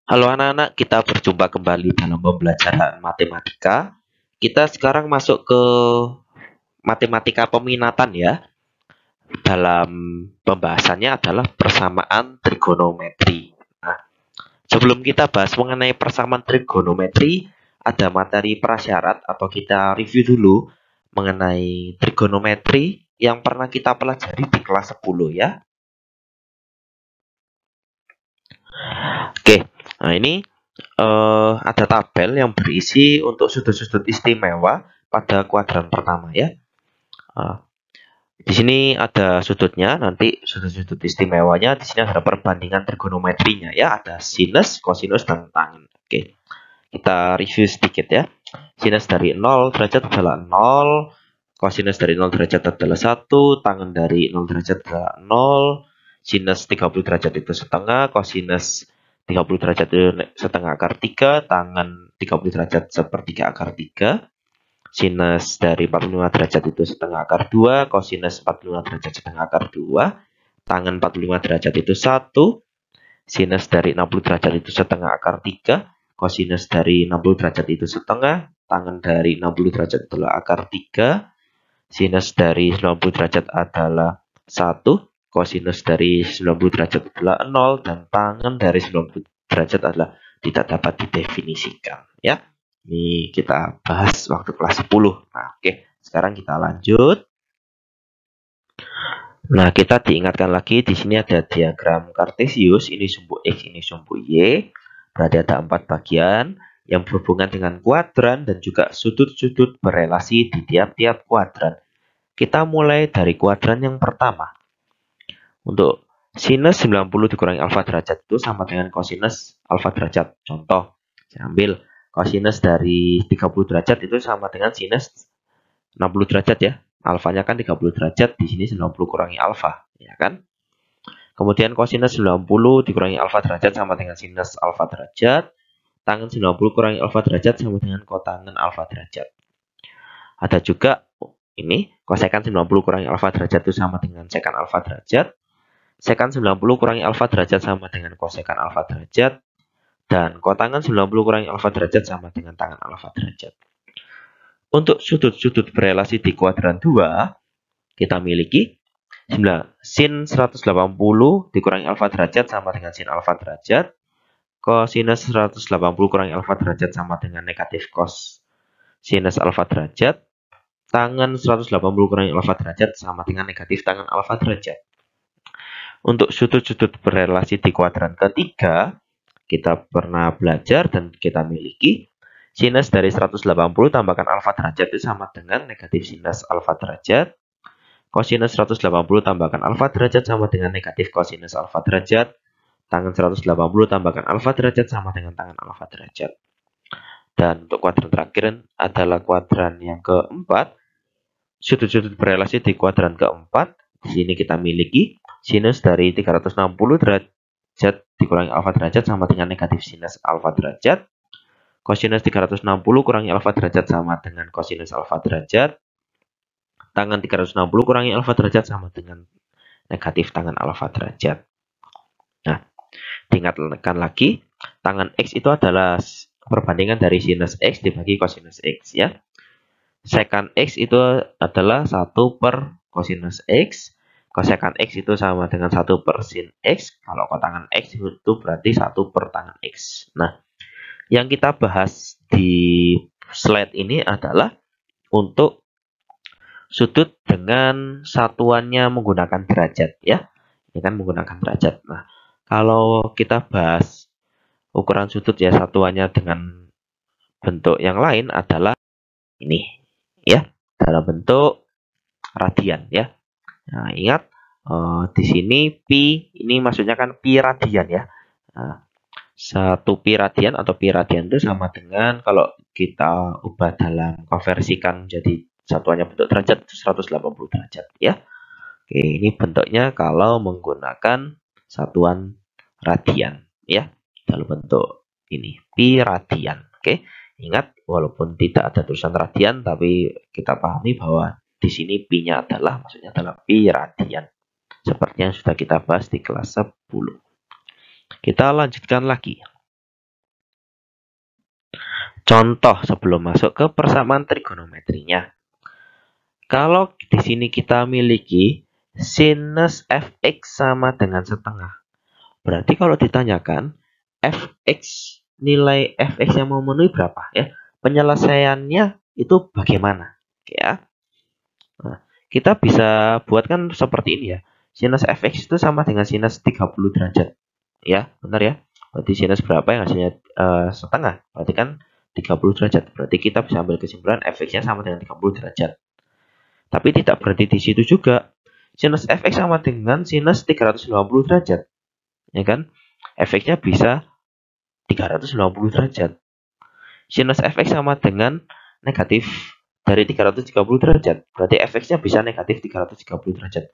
Halo anak-anak, kita berjumpa kembali dalam pembelajaran matematika. Kita sekarang masuk ke matematika peminatan ya. Dalam pembahasannya adalah persamaan trigonometri. Nah, sebelum kita bahas mengenai persamaan trigonometri, ada materi prasyarat atau kita review dulu mengenai trigonometri yang pernah kita pelajari di kelas 10 ya. Oke, nah ini ada tabel yang berisi untuk sudut-sudut istimewa pada kuadran pertama ya. Di sini ada sudutnya, nanti sudut-sudut istimewanya di sini ada perbandingan trigonometrinya ya, ada sinus, kosinus dan tangen. Oke. Kita review sedikit ya. Sinus dari 0 derajat adalah 0, kosinus dari 0 derajat adalah 1, tangen dari 0 derajat adalah 0, sinus 30 derajat itu setengah, kosinus 30 derajat itu setengah akar 3, tangen 30 derajat sepertiga akar 3, sinus dari 45 derajat itu setengah akar 2, kosinus 45 derajat setengah akar 2, tangen 45 derajat itu 1, sinus dari 60 derajat itu setengah akar 3, kosinus dari 60 derajat itu setengah, tangen dari 60 derajat adalah akar 3, sinus dari 90 derajat adalah 1, kosinus dari 90 derajat adalah 0, dan tangen dari 90 derajat adalah tidak dapat didefinisikan ya. Ini kita bahas waktu kelas 10. Nah, oke. Sekarang kita lanjut. Nah, kita diingatkan lagi di sini ada diagram kartesius, ini sumbu X, ini sumbu Y. Berarti ada 4 bagian yang berhubungan dengan kuadran dan juga sudut-sudut berelasi di tiap-tiap kuadran. Kita mulai dari kuadran yang pertama. Untuk sinus 90 dikurangi alfa derajat itu sama dengan kosinus alfa derajat. Contoh, saya ambil kosinus dari 30 derajat itu sama dengan sinus 60 derajat ya. Alfanya kan 30 derajat, di sini 90 kurangi alfa, ya kan? Kemudian kosinus 90 dikurangi alfa derajat sama dengan sinus alfa derajat. Tangen 90 kurangi alfa derajat sama dengan kotangen alfa derajat. Ada juga ini, kosekan 90 kurangi alfa derajat itu sama dengan sekan alfa derajat. Sekan 90 kurangi alfa derajat sama dengan kosekan alfa derajat. Dan kotangen 90 kurangi alfa derajat sama dengan tangen alfa derajat. Untuk sudut-sudut berelasi di kuadran 2, kita miliki sin 180 dikurangi alfa derajat sama dengan sin alfa derajat. Kosinus 180 kurangi alfa derajat sama dengan negatif cos sinus alfa derajat. Tangen 180 kurangi alfa derajat sama dengan negatif tangen alfa derajat. Untuk sudut-sudut berelasi di kuadran ketiga, kita pernah belajar dan kita miliki sinus dari 180 tambahkan alfa derajat itu sama dengan negatif sinus alfa derajat. Kosinus 180 tambahkan alfa derajat sama dengan negatif kosinus alfa derajat. Tangen 180 tambahkan alfa derajat sama dengan tangen alfa derajat. Dan untuk kuadran terakhir adalah kuadran yang keempat. Sudut-sudut berelasi di kuadran keempat. Di sini kita miliki sinus dari 360 derajat dikurangi alfa derajat sama dengan negatif sinus alfa derajat. Kosinus 360 kurangi alfa derajat sama dengan kosinus alfa derajat. Tangen 360 kurangi alfa derajat sama dengan negatif tangen alfa derajat. Nah, diingatkan lagi, tangen X itu adalah perbandingan dari sinus X dibagi kosinus X ya. Sekan X itu adalah 1 per kosinus X. Kosekan X itu sama dengan 1 per sin X. Kalau kotangen X itu berarti 1 per tangen X. Nah, yang kita bahas di slide ini adalah untuk sudut dengan satuannya menggunakan derajat ya. Ini kan menggunakan derajat. Nah, kalau kita bahas ukuran sudut ya satuannya dengan bentuk yang lain adalah ini ya, dalam bentuk radian ya. Nah, ingat di sini pi ini maksudnya kan pi radian ya. Nah, 1 pi radian atau pi radian itu sama dengan kalau kita ubah dalam konversikan jadi satuannya bentuk derajat 180 derajat ya. Oke, ini bentuknya kalau menggunakan satuan radian ya dalam bentuk ini pi radian. Oke, ingat walaupun tidak ada tulisan radian tapi kita pahami bahwa di sini pi-nya adalah maksudnya adalah pi radian. Seperti yang sudah kita bahas di kelas 10. Kita lanjutkan lagi. contoh sebelum masuk ke persamaan trigonometrinya. Kalau di sini kita miliki sinus fx sama dengan setengah. Berarti kalau ditanyakan fx, nilai fx yang memenuhi berapa ya? Penyelesaiannya itu bagaimana? Ya. Nah, kita bisa buatkan seperti ini ya. Sinus fx itu sama dengan sinus 30 derajat. Ya, benar ya. Berarti sinus berapa yang hasilnya setengah? Berarti kan 30 derajat. Berarti kita bisa ambil kesimpulan fx-nya sama dengan 30 derajat. Tapi tidak berhenti di situ juga. Sinus fx sama dengan sinus 350 derajat. Ya kan? Fx-nya bisa 350 derajat. Sinus fx sama dengan negatif dari 330 derajat. Berarti fx-nya bisa negatif 330 derajat.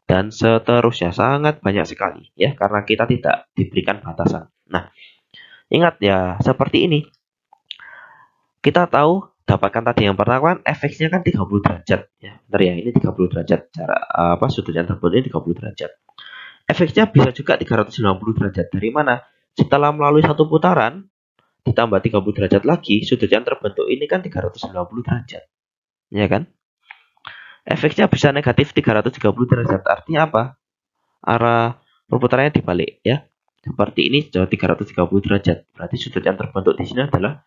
Dan seterusnya, sangat banyak sekali ya, karena kita tidak diberikan batasan. Nah, ingat ya, seperti ini. Kita tahu dapatkan tadi yang pertama kan fx-nya kan 30 derajat ya. Benar ya, ini 30 derajat. Cara sudut yang terbentuk ini 30 derajat. Fx-nya bisa juga 390 derajat. Dari mana? Setelah melalui satu putaran ditambah 30 derajat lagi, sudut yang terbentuk ini kan 390 derajat. Ya kan? Fx-nya bisa negatif 330 derajat. Artinya apa? Arah perputarannya dibalik ya. Seperti ini jauh 330 derajat. Berarti sudut yang terbentuk di sini adalah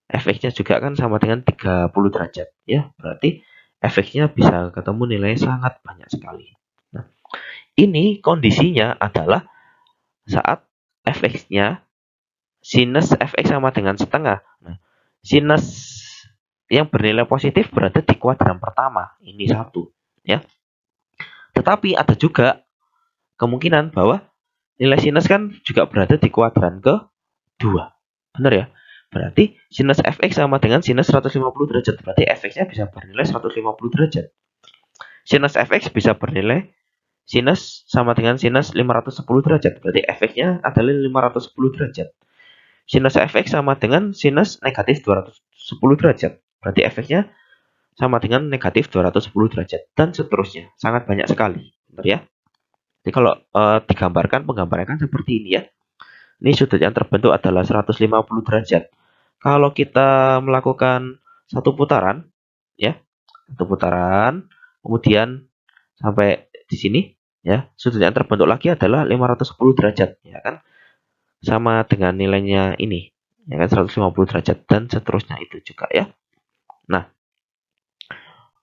fx-nya juga kan sama dengan 30 derajat ya. Berarti fx-nya bisa ketemu nilai sangat banyak sekali. Nah, ini kondisinya adalah saat fx-nya sinus fx sama dengan setengah. Nah, sinus yang bernilai positif berada di kuadran pertama. Ini satu ya. Tetapi ada juga kemungkinan bahwa nilai sinus kan juga berada di kuadran kedua. Benar ya? Berarti sinus fx sama dengan sinus 150 derajat. Berarti fx-nya bisa bernilai 150 derajat. Sinus fx bisa bernilai sinus sama dengan sinus 510 derajat. Berarti fx-nya adalah 510 derajat. Sinus fx sama dengan sinus negatif 210 derajat. Berarti fx-nya sama dengan negatif 210 derajat. Dan seterusnya. Sangat banyak sekali. Benar ya? Jadi kalau digambarkan, penggambarannya kan seperti ini ya. Ini sudut yang terbentuk adalah 150 derajat. Kalau kita melakukan satu putaran, ya, satu putaran, kemudian sampai di sini, ya, sudut yang terbentuk lagi adalah 510 derajat, ya kan, sama dengan nilainya ini, ya kan, 150 derajat dan seterusnya itu juga ya. Nah,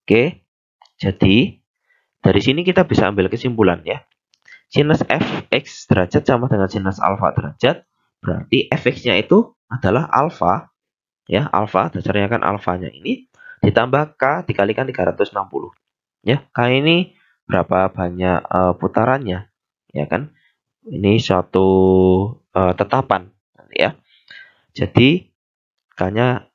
oke, jadi dari sini kita bisa ambil kesimpulan ya. Sinus fx derajat sama dengan sinus alfa derajat, berarti fx-nya itu adalah alfa. Ya, alfa dasarnya kan alfanya ini ditambah k dikalikan 360. Ya, k ini berapa banyak putarannya? Ya kan? Ini suatu tetapan ya. Jadi k-nya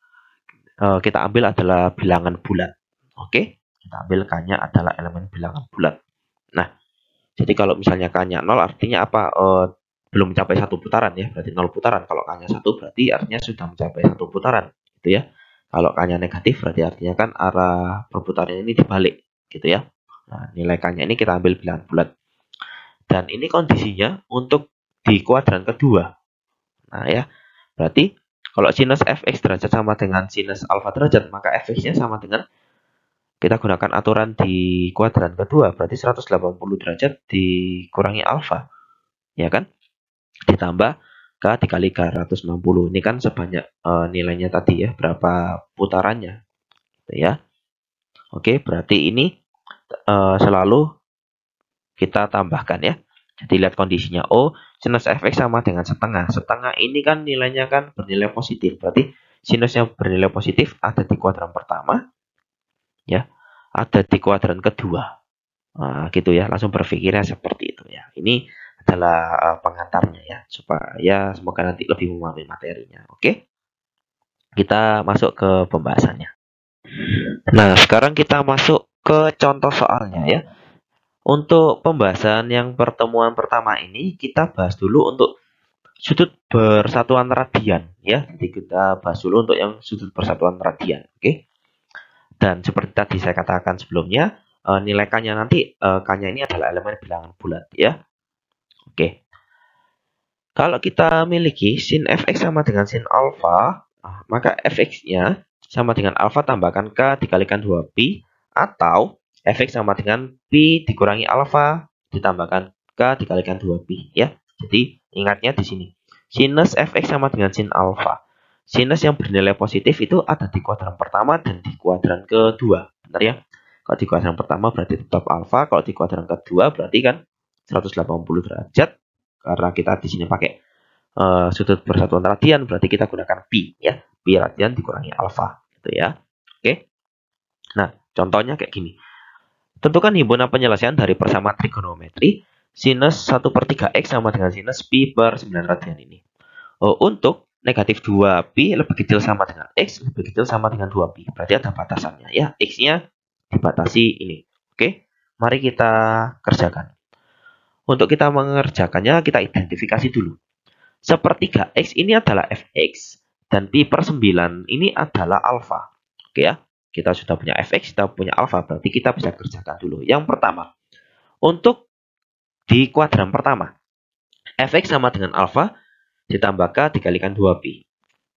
kita ambil adalah bilangan bulat. Oke? Kita ambil k-nya adalah elemen bilangan bulat. Nah, jadi kalau misalnya k-nya 0 artinya apa? Belum mencapai satu putaran ya, berarti 0 putaran. Kalau k-nya 1 berarti artinya sudah mencapai satu putaran, gitu ya. Kalau k-nya negatif berarti artinya kan arah perputaran ini dibalik, gitu ya. Nah, nilai k-nya ini kita ambil bilangan bulat. Dan ini kondisinya untuk di kuadran kedua. Nah, ya. Berarti kalau sinus fx derajat sama dengan sinus alfa derajat, maka fx-nya sama dengan, kita gunakan aturan di kuadran kedua, berarti 180 derajat dikurangi alfa. Ya kan? Ditambah k dikali 360. Ini kan sebanyak nilainya tadi ya, berapa putarannya. Gitu ya. Oke, berarti ini selalu kita tambahkan ya. Jadi lihat kondisinya. Oh, sinus fx sama dengan setengah. Setengah ini kan nilainya kan bernilai positif. Berarti sinus yang bernilai positif ada di kuadran pertama. Ya, ada di kuadran kedua. Nah, gitu ya. Langsung berpikirnya seperti itu ya. Ini adalah pengantarnya ya, supaya semoga nanti lebih memahami materinya. Oke, kita masuk ke pembahasannya. Nah, sekarang kita masuk ke contoh soalnya ya. Untuk pembahasan yang pertemuan pertama ini kita bahas dulu untuk sudut persatuan radian ya. Jadi kita bahas dulu untuk yang sudut persatuan radian. Oke. Dan seperti tadi saya katakan sebelumnya, nilai k-nya nanti k-nya ini adalah elemen bilangan bulat ya. Oke. Kalau kita miliki sin fx sama dengan sin alfa, Nah, maka fx-nya sama dengan alfa tambahkan K dikalikan 2pi, atau fx sama dengan pi dikurangi alfa ditambahkan K dikalikan 2pi ya. Jadi ingatnya di sini. Sinus fx sama dengan sin alfa. Sinus yang bernilai positif itu ada di kuadran pertama dan di kuadran kedua. Benar ya? Kalau di kuadran pertama berarti tetap alfa, kalau di kuadran kedua berarti kan 180 derajat. Karena kita di sini pakai sudut persatuan radian, berarti kita gunakan pi ya. Pi radian dikurangi alfa gitu ya. Oke. Nah, contohnya kayak gini. Tentukan himpunan penyelesaian dari persamaan trigonometri sinus 1/3x sama dengan sinus pi per 9 radian ini. Untuk negatif 2pi lebih kecil sama dengan x, lebih kecil sama dengan 2pi. Berarti ada batasannya ya. X-nya dibatasi ini. Oke, mari kita kerjakan. Untuk kita mengerjakannya, kita identifikasi dulu. Sepertiga x ini adalah fx, dan pi per 9 ini adalah alfa. Oke ya, kita sudah punya fx, kita punya alfa, berarti kita bisa kerjakan dulu. Yang pertama, untuk di kuadran pertama, fx sama dengan alfa ditambah k dikalikan 2pi.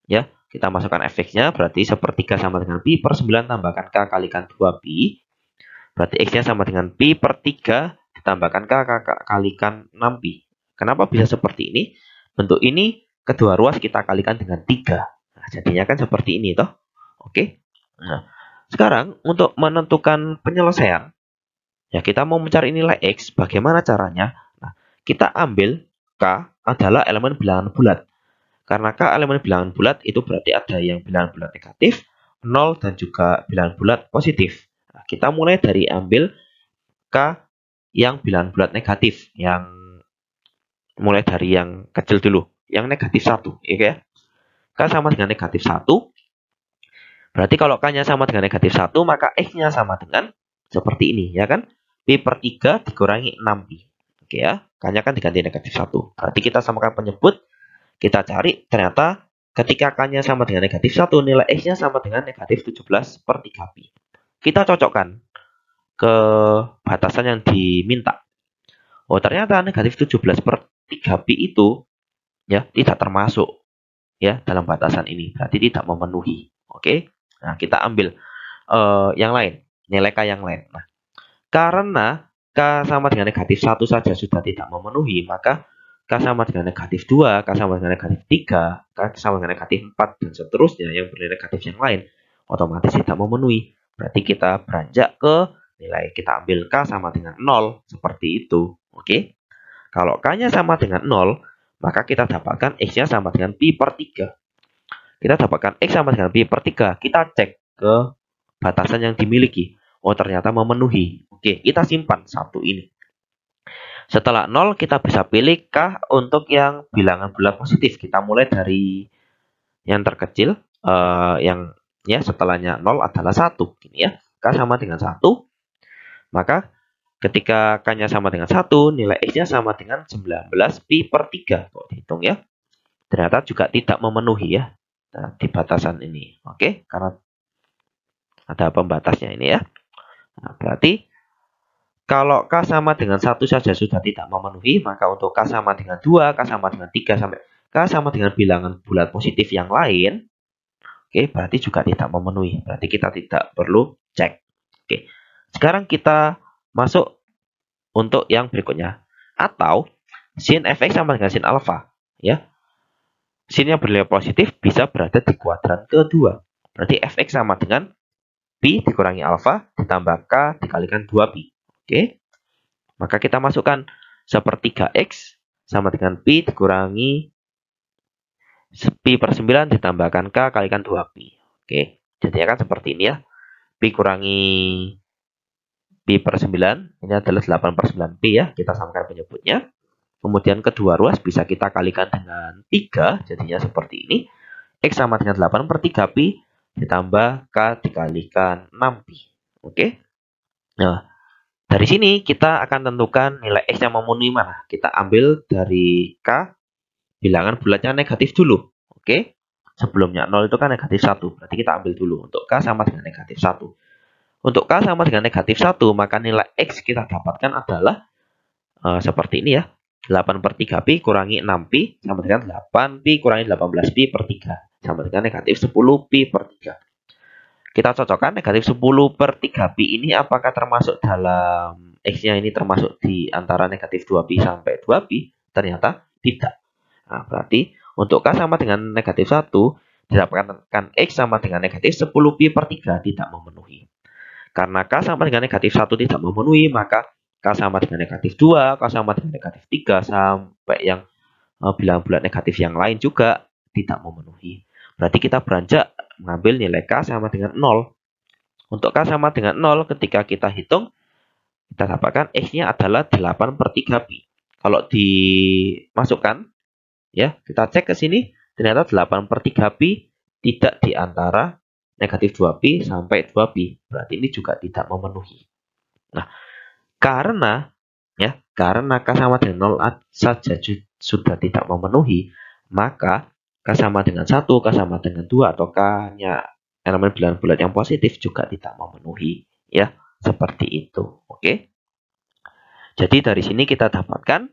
Ya, kita masukkan fx-nya, berarti sepertiga sama dengan pi per 9 tambahkan k kalikan 2pi. Berarti x-nya sama dengan pi per 3 ditambahkan k kalikan 6pi. Kenapa bisa seperti ini? Bentuk ini kedua ruas kita kalikan dengan 3. Nah, jadinya kan seperti ini toh. Oke. Nah, sekarang untuk menentukan penyelesaian, ya kita mau mencari nilai x, bagaimana caranya? Nah, kita ambil k adalah elemen bilangan bulat. Karena k elemen bilangan bulat itu berarti ada yang bilangan bulat negatif, 0 dan juga bilangan bulat positif. Nah, kita mulai dari ambil k yang bilangan bulat negatif, yang mulai dari yang kecil dulu, yang negatif 1, ya. K sama dengan negatif 1. Berarti kalau k-nya sama dengan negatif 1, maka x-nya sama dengan seperti ini, ya kan? Pi per 3 dikurangi 6pi. Oke ya, k-nya kan diganti negatif 1. Berarti kita samakan penyebut, kita cari, ternyata ketika k-nya sama dengan negatif 1, nilai x-nya sama dengan negatif 17/3pi. Kita cocokkan ke batasan yang diminta. Ternyata negatif 17/3pi itu ya tidak termasuk ya dalam batasan ini, berarti tidak memenuhi. Oke. Nah, kita ambil yang lain, nilai k yang lain. Nah, karena k sama dengan negatif 1 saja sudah tidak memenuhi, maka k sama dengan negatif 2, k sama dengan negatif 3, k sama dengan negatif 4, dan seterusnya yang bernilai negatif yang lain otomatis tidak memenuhi. Berarti kita beranjak ke nilai, kita ambil k sama dengan 0, seperti itu. Oke. Kalau k-nya sama dengan 0, maka kita dapatkan x-nya sama dengan pi per 3. Kita dapatkan x sama dengan pi per 3. Kita cek ke batasan yang dimiliki. Ternyata memenuhi. Oke, kita simpan satu ini. Setelah 0, kita bisa pilih k untuk yang bilangan bulat positif. Kita mulai dari yang terkecil, yang ya setelahnya 0 adalah 1. Gini ya, k sama dengan 1. Maka ketika k-nya sama dengan 1, nilai x-nya sama dengan 19 pi per 3. Dihitung ya. Ternyata juga tidak memenuhi ya. Nah, di batasan ini. Oke, karena ada pembatasnya ini ya. Nah, berarti kalau k sama dengan 1 saja sudah tidak memenuhi, maka untuk k sama dengan 2, k sama dengan 3, sampai k sama dengan bilangan bulat positif yang lain, oke, berarti juga tidak memenuhi. Berarti kita tidak perlu cek. Oke, sekarang kita masuk untuk yang berikutnya. Atau sin fx sama dengan sin alfa. Ya. Sin yang bernilai positif bisa berada di kuadran kedua. Berarti fx sama dengan pi dikurangi alfa ditambah k dikalikan 2pi. Oke. Maka kita masukkan sepertiga x sama dengan pi dikurangi pi per 9 ditambahkan k kalikan 2pi. Oke. Jadinya kan seperti ini ya. Pi kurangi pi per 9, ini adalah 8/9pi ya, kita samakan penyebutnya. Kemudian kedua ruas bisa kita kalikan dengan 3, jadinya seperti ini. X sama dengan 8/3pi ditambah K dikalikan 6pi. Oke. Nah, dari sini kita akan tentukan nilai X yang memenuhi mana. Kita ambil dari K, bilangan bulatnya negatif dulu. Oke. Sebelumnya 0 itu kan negatif 1, berarti kita ambil dulu. Untuk K sama dengan negatif 1. Untuk K sama dengan negatif 1, maka nilai X kita dapatkan adalah seperti ini ya. 8/3pi kurangi 6pi sama dengan 8pi kurangi 18pi per 3. sama dengan negatif 10 pi per 3. Kita cocokkan negatif 10 per 3 pi ini apakah termasuk dalam X-nya ini termasuk di antara negatif 2 pi sampai 2 pi? Ternyata tidak. Nah, berarti untuk K sama dengan negatif 1, didapatkan X sama dengan negatif 10 pi per 3 tidak memenuhi. Karena K sama dengan negatif 1 tidak memenuhi, maka K sama dengan negatif 2, K sama dengan negatif 3, sampai yang bilangan bulat negatif yang lain juga tidak memenuhi. Berarti kita beranjak mengambil nilai K sama dengan 0. Untuk K sama dengan 0, ketika kita hitung, kita dapatkan X-nya adalah 8 per 3 pi. Kalau dimasukkan, ya kita cek ke sini, ternyata 8 per 3 pi tidak di antara negatif 2 pi sampai 2 pi. Berarti ini juga tidak memenuhi. Nah, karena K sama dengan 0 saja sudah tidak memenuhi, maka K sama dengan 1, K sama dengan 2, atau K-nya elemen bilangan bulat yang positif juga tidak memenuhi. Ya, seperti itu. Oke. Jadi dari sini kita dapatkan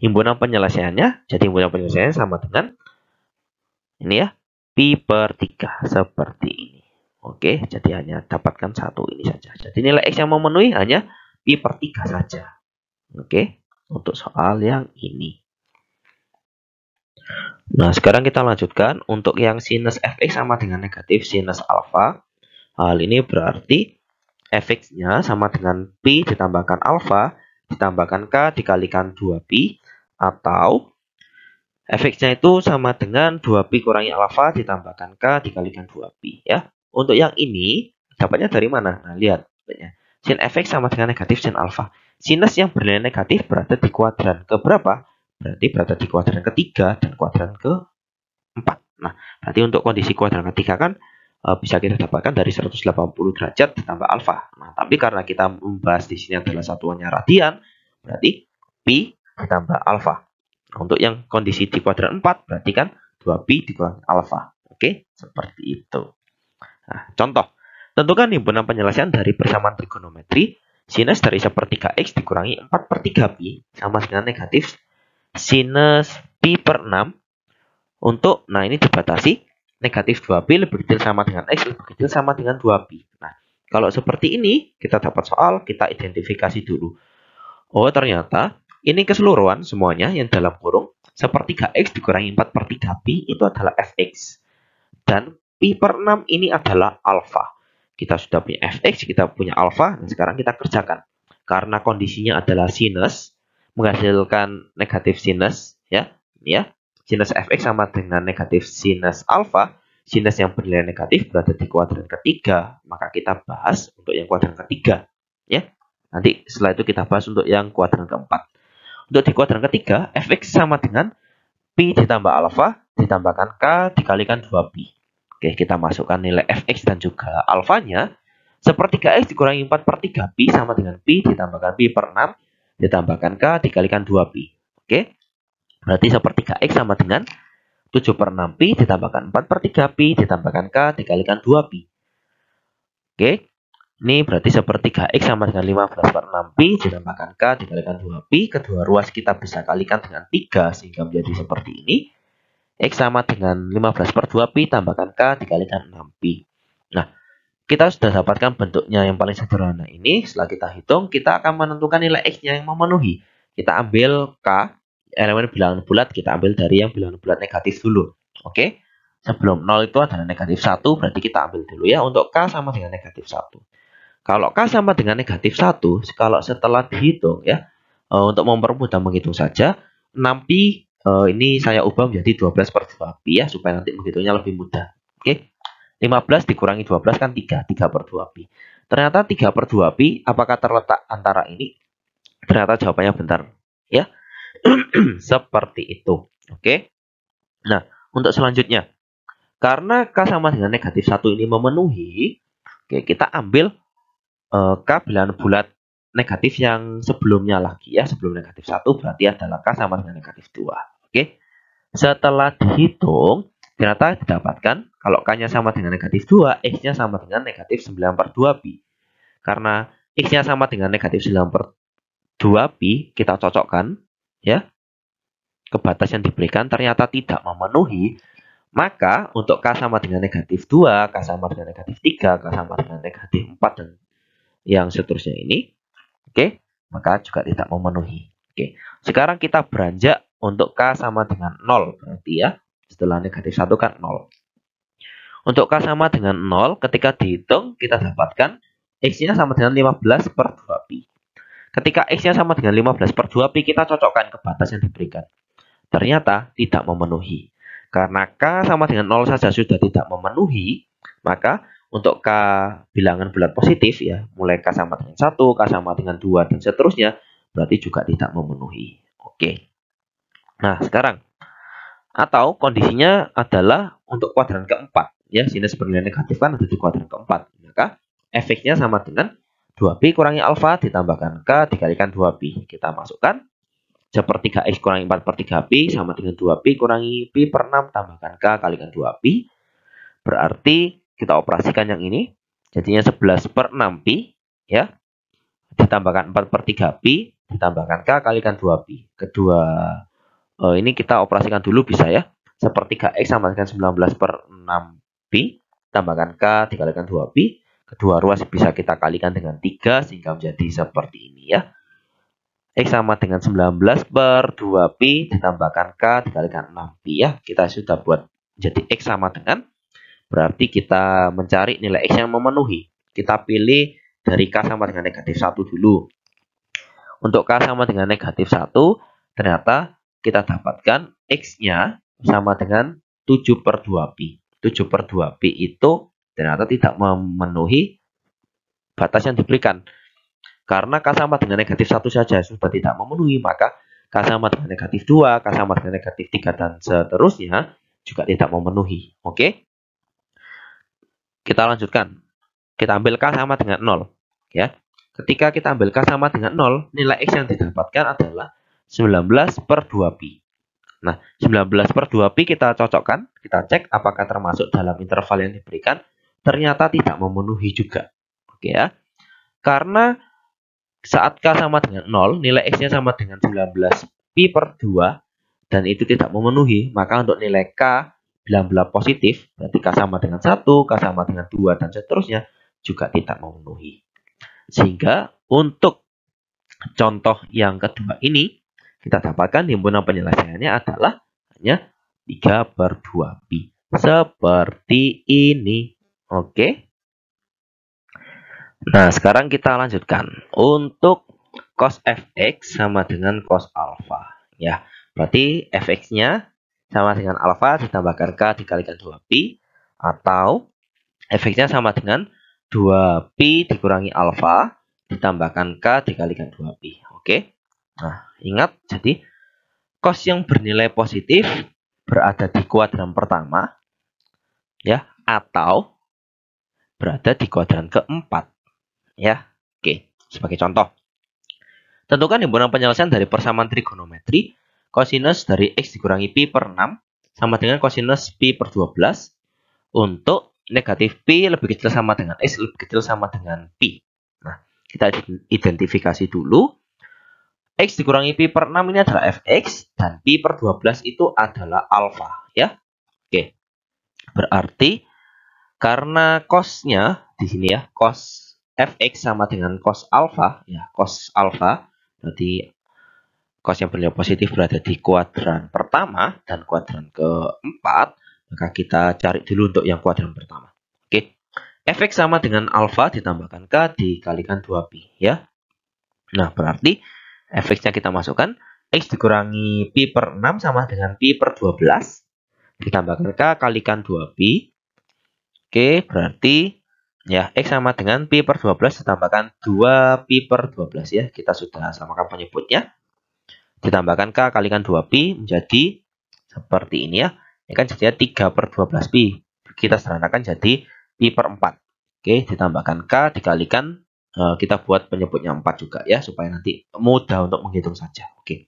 himpunan penyelesaiannya. Jadi himpunan penyelesaiannya sama dengan ini ya, pi per 3 seperti ini. Oke, jadi hanya dapatkan satu ini saja. Jadi nilai X yang memenuhi hanya pi per 3 saja. Oke, untuk soal yang ini. Nah, sekarang kita lanjutkan untuk yang sinus fx sama dengan negatif sinus alfa. Hal ini berarti fx-nya sama dengan pi ditambahkan alfa ditambahkan k dikalikan 2pi, atau fx-nya itu sama dengan 2pi kurangi alfa ditambahkan k dikalikan 2pi ya. Untuk yang ini dapatnya dari mana? Nah, lihat. Sin fx sama dengan negatif sin alfa. Sinus yang bernilai negatif berada di kuadran keberapa? Berarti berada di kuadran ketiga dan kuadran keempat. Nah, berarti untuk kondisi kuadran ketiga kan bisa kita dapatkan dari 180 derajat ditambah alfa. Nah, tapi karena kita membahas di sini adalah satuannya radian, berarti pi ditambah alfa. Nah, untuk yang kondisi di kuadran 4, berarti kan 2pi dikurangi alfa. Oke, seperti itu. Nah, contoh. Tentukan himpunan penyelesaian dari persamaan trigonometri. Sinus dari sepertiga X dikurangi 4 per 3 pi sama dengan negatif sinus pi per 6. Untuk, nah ini dibatasi negatif 2 pi lebih kecil sama dengan X lebih kecil sama dengan 2 pi. Nah, kalau seperti ini kita dapat soal, kita identifikasi dulu. Oh, ternyata ini keseluruhan semuanya yang dalam kurung sepertiga X dikurangi 4 per 3 pi itu adalah fx. Dan pi per 6 ini adalah alfa. Kita sudah punya fx, kita punya alfa, dan sekarang kita kerjakan. Karena kondisinya adalah sinus, menghasilkan negatif sinus, ya. Sinus fx sama dengan negatif sinus alfa. Sinus yang bernilai negatif berada di kuadran ketiga, maka kita bahas untuk yang kuadran ketiga, ya. Nanti setelah itu kita bahas untuk yang kuadran keempat. Untuk di kuadran ketiga, fx sama dengan pi ditambah alfa ditambahkan k dikalikan 2pi. Oke, kita masukkan nilai fx dan juga alfanya. Sepertiga X dikurangi 4 per 3 pi sama dengan pi ditambahkan pi per 6 ditambahkan k dikalikan 2pi. Oke, berarti sepertiga X sama dengan 7 per 6 pi ditambahkan 4 per 3 pi ditambahkan k dikalikan 2pi. Oke, ini berarti sepertiga X sama dengan 15 per 6 pi ditambahkan k dikalikan 2pi. Kedua ruas kita bisa kalikan dengan 3 sehingga menjadi seperti ini. X sama dengan 15 per 2 pi tambahkan K dikalikan 6 pi. Nah, kita sudah dapatkan bentuknya yang paling sederhana ini. Setelah kita hitung, kita akan menentukan nilai X-nya yang memenuhi. Kita ambil K, elemen bilangan bulat, kita ambil dari yang bilangan bulat negatif dulu. Oke, sebelum 0 itu adalah negatif 1, berarti kita ambil dulu ya. Untuk K sama dengan negatif 1. Kalau K sama dengan negatif 1, kalau setelah dihitung ya, untuk mempermudah menghitung saja, 6 pi ini saya ubah menjadi 12 per 2 pi ya, supaya nanti menghitungnya lebih mudah. Oke, 15 dikurangi 12 kan 3 per 2 pi. Ternyata 3 per 2 pi, apakah terletak antara ini? Ternyata jawabannya benar ya. Seperti itu. Oke. Nah, untuk selanjutnya, karena K sama dengan negatif 1 ini memenuhi, oke, kita ambil K bilangan bulat negatif yang sebelumnya lagi ya. Sebelum negatif 1 berarti adalah K sama dengan negatif 2. Oke. Setelah dihitung, ternyata didapatkan kalau K-nya sama dengan negatif 2, X-nya sama dengan negatif 9 per 2 pi. Karena X-nya sama dengan negatif 9 per 2 pi, kita cocokkan ya ke batas yang diberikan, ternyata tidak memenuhi, Maka untuk K sama dengan negatif 2, K sama dengan negatif 3, K sama dengan negatif 4, dan yang seterusnya ini, oke, maka juga tidak memenuhi. Oke, sekarang kita beranjak untuk K sama dengan 0, berarti ya, setelah negatif 1 kan 0. Untuk K sama dengan 0, ketika dihitung, kita dapatkan X-nya sama dengan 15 per 2pi. Ketika X-nya sama dengan 15 per 2pi, kita cocokkan ke batas yang diberikan. Ternyata tidak memenuhi. Karena K sama dengan 0 saja sudah tidak memenuhi, maka untuk K bilangan bulat positif ya, mulai K sama dengan 1, K sama dengan 2, dan seterusnya, berarti juga tidak memenuhi. Oke. Nah, sekarang. Atau kondisinya adalah untuk kuadran keempat. Ya, sinus bernilai negatif kan ada di kuadran keempat. Maka efeknya sama dengan 2pi kurangi alfa ditambahkan K dikalikan 2pi. Kita masukkan sepertiga X kurangi 4 per 3pi sama dengan 2pi kurangi pi per 6 tambahkan K kalikan 2pi. Berarti kita operasikan yang ini. Jadinya 11 per 6pi. Ya. Ditambahkan 4 per 3pi. Ditambahkan K kalikan 2pi. Kedua ini kita operasikan dulu bisa ya. Sepertiga X sama dengan 19 per 6pi. Tambahkan K dikalikan 2pi. Kedua ruas bisa kita kalikan dengan 3 sehingga menjadi seperti ini ya. X sama dengan 19 per 2pi ditambahkan K dikalikan 6pi ya. Kita sudah buat jadi X sama dengan, berarti kita mencari nilai X yang memenuhi. Kita pilih dari K sama dengan negatif 1 dulu. Untuk K sama dengan negatif 1, ternyata kita dapatkan X-nya sama dengan 7 per 2pi. 7 per 2pi itu ternyata tidak memenuhi batas yang diberikan. Karena K sama dengan negatif 1 saja sudah tidak memenuhi, maka K sama dengan negatif 2, K sama dengan negatif 3, dan seterusnya juga tidak memenuhi. Oke? Kita lanjutkan. Kita ambil K sama dengan 0. Ya. Ketika kita ambil K sama dengan 0, nilai X yang didapatkan adalah 19 per 2pi. Nah, 19 per 2pi kita cocokkan, kita cek apakah termasuk dalam interval yang diberikan. Ternyata tidak memenuhi juga. Oke ya. Karena saat K sama dengan 0, nilai X-nya sama dengan 19 pi per 2, dan itu tidak memenuhi, maka untuk nilai K bilang bulat positif, berarti K sama dengan 1, K sama dengan 2, dan seterusnya, juga tidak memenuhi. Sehingga untuk contoh yang kedua ini, kita dapatkan himpunan penyelesaiannya adalah hanya 3 per 2pi. Seperti ini. Oke. Nah, sekarang kita lanjutkan. Untuk cos fx sama dengan cos alfa. Ya, berarti fx-nya sama dengan alfa ditambahkan K dikalikan 2pi. Atau fx-nya sama dengan 2pi dikurangi alfa ditambahkan K dikalikan 2pi. Oke. Nah, ingat, jadi cos yang bernilai positif berada di kuadran pertama. Ya, atau berada di kuadran keempat. Ya, oke. Sebagai contoh, tentukan himpunan penyelesaian dari persamaan trigonometri kosinus dari X dikurangi pi per 6 sama dengan kosinus pi per 12 untuk negatif pi lebih kecil sama dengan X lebih kecil sama dengan pi. Nah, kita identifikasi dulu. X dikurangi pi per 6 ini adalah fx dan pi per 12 itu adalah alfa ya. Oke. Berarti karena cosnya di sini ya, cos fx sama dengan cos alfa ya, cos alfa berarti cos yang bernilai positif berada di kuadran pertama dan kuadran keempat, maka kita cari dulu untuk yang kuadran pertama. Oke. Fx sama dengan alfa ditambahkan K dikalikan 2pi ya. Nah, berarti fx-nya kita masukkan, X dikurangi pi per 6 sama dengan pi per 12 ditambahkan K kalikan 2pi. Oke, berarti ya, X sama dengan pi per 12 ditambahkan 2 pi per 12 ya. Kita sudah samakan penyebutnya. Ditambahkan K kalikan 2pi menjadi seperti ini ya. Ini kan jadinya 3 per 12 pi. Kita sederhanakan jadi pi per 4. Oke, ditambahkan K dikalikan, kita buat penyebutnya 4 juga ya, supaya nanti mudah untuk menghitung saja. Oke.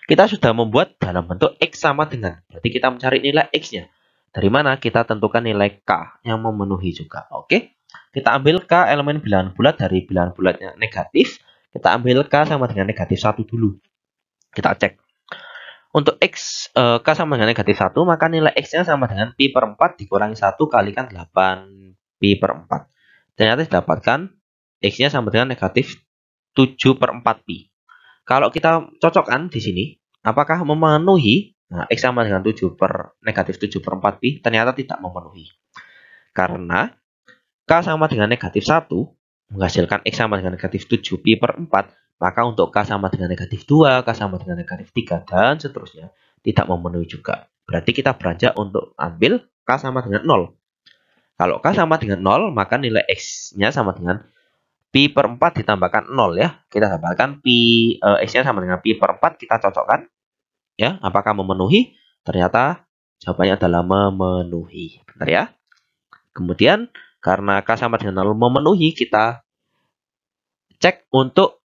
Kita sudah membuat dalam bentuk X sama dengan. Berarti kita mencari nilai X-nya. Dari mana? Kita tentukan nilai K yang memenuhi juga. Oke. Kita ambil K elemen bilangan bulat dari bilangan bulatnya negatif. Kita ambil K sama dengan negatif 1 dulu. Kita cek. Untuk X K sama dengan negatif 1, maka nilai X-nya sama dengan pi per 4 dikurangi 1 kalikan 8 pi per 4. Ternyata didapatkan X-nya sama dengan negatif 7 per 4 pi. Kalau kita cocokkan di sini, apakah memenuhi? Nah, X sama dengan 7 per negatif 7 per 4 pi, ternyata tidak memenuhi. Karena K sama dengan negatif 1, menghasilkan X sama dengan negatif 7 pi per 4, maka untuk K sama dengan negatif 2, K sama dengan negatif 3, dan seterusnya tidak memenuhi juga. Berarti kita beranjak untuk ambil K sama dengan 0. Kalau K sama dengan 0, maka nilai X-nya sama dengan pi per 4 ditambahkan 0 ya. Kita dapatkan X-nya sama dengan pi per 4, kita cocokkan. Ya, apakah memenuhi? Ternyata jawabannya adalah memenuhi. Benar ya? Kemudian, karena K sama dengan 0 memenuhi, kita cek untuk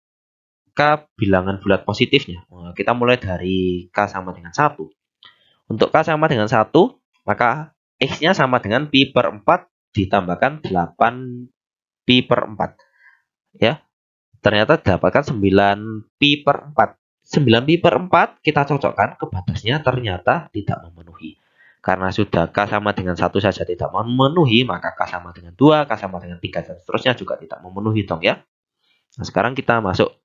K bilangan bulat positifnya. Kita mulai dari K sama dengan 1. Untuk K sama dengan 1, maka X-nya sama dengan pi per 4 ditambahkan 8 pi per 4. Ya, ternyata dapatkan 9 pi per 4. 9 pi per 4 kita cocokkan ke batasnya, ternyata tidak memenuhi. Karena sudah K sama dengan 1 saja tidak memenuhi, maka K sama dengan 2, K sama dengan 3, dan seterusnya juga tidak memenuhi dong ya. Nah, sekarang kita masuk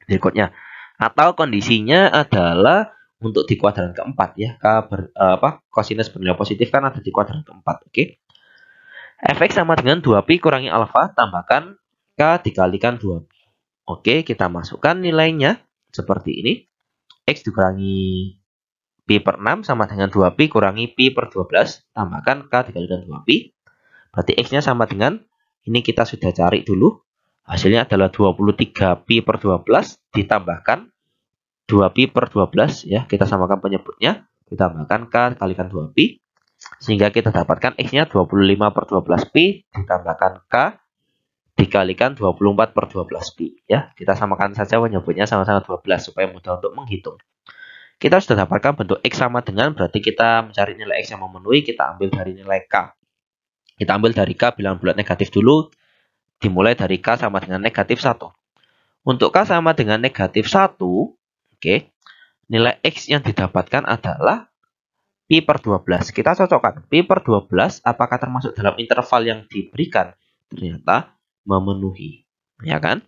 berikutnya. Atau kondisinya adalah untuk di kuadran keempat ya. Kosinus bernilai positif kan ada di kuadran keempat. Oke. Fx sama dengan 2pi kurangi alfa tambahkan K dikalikan 2pi. Oke, kita masukkan nilainya seperti ini. X dikurangi pi per 6 sama dengan 2pi kurangi pi per 12 tambahkan K dikalikan 2pi. Berarti X-nya sama dengan, ini kita sudah cari dulu. Hasilnya adalah 23 pi per 12 ditambahkan 2 pi per 12 ya. Kita samakan penyebutnya, ditambahkan K kalikan 2 pi. Sehingga kita dapatkan X-nya 25 per 12 pi ditambahkan K dikalikan 24 per 12 pi ya. Kita samakan saja penyebutnya sama-sama 12 supaya mudah untuk menghitung. Kita sudah dapatkan bentuk X sama dengan, berarti kita mencari nilai X yang memenuhi, kita ambil dari nilai K. Kita ambil dari K bilangan bulat negatif dulu. Dimulai dari K sama dengan negatif 1. Untuk K sama dengan negatif 1, oke, nilai X yang didapatkan adalah pi per 12. Kita cocokkan. Pi per 12 apakah termasuk dalam interval yang diberikan? Ternyata memenuhi. Ya kan?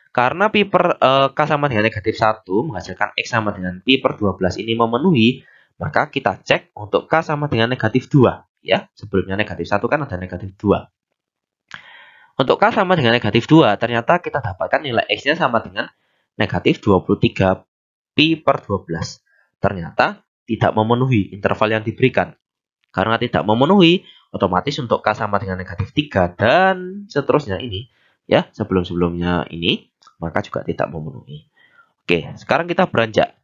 Karena pi per K sama dengan negatif 1 menghasilkan X sama dengan pi per 12 ini memenuhi, maka kita cek untuk K sama dengan negatif 2. Ya, sebelumnya negatif 1 kan ada negatif 2. Untuk K sama dengan negatif 2, ternyata kita dapatkan nilai X-nya sama dengan negatif 23 pi per 12. Ternyata tidak memenuhi interval yang diberikan. Karena tidak memenuhi, otomatis untuk K sama dengan negatif 3 dan seterusnya ini, ya sebelum-sebelumnya ini, maka juga tidak memenuhi. Oke, sekarang kita beranjak.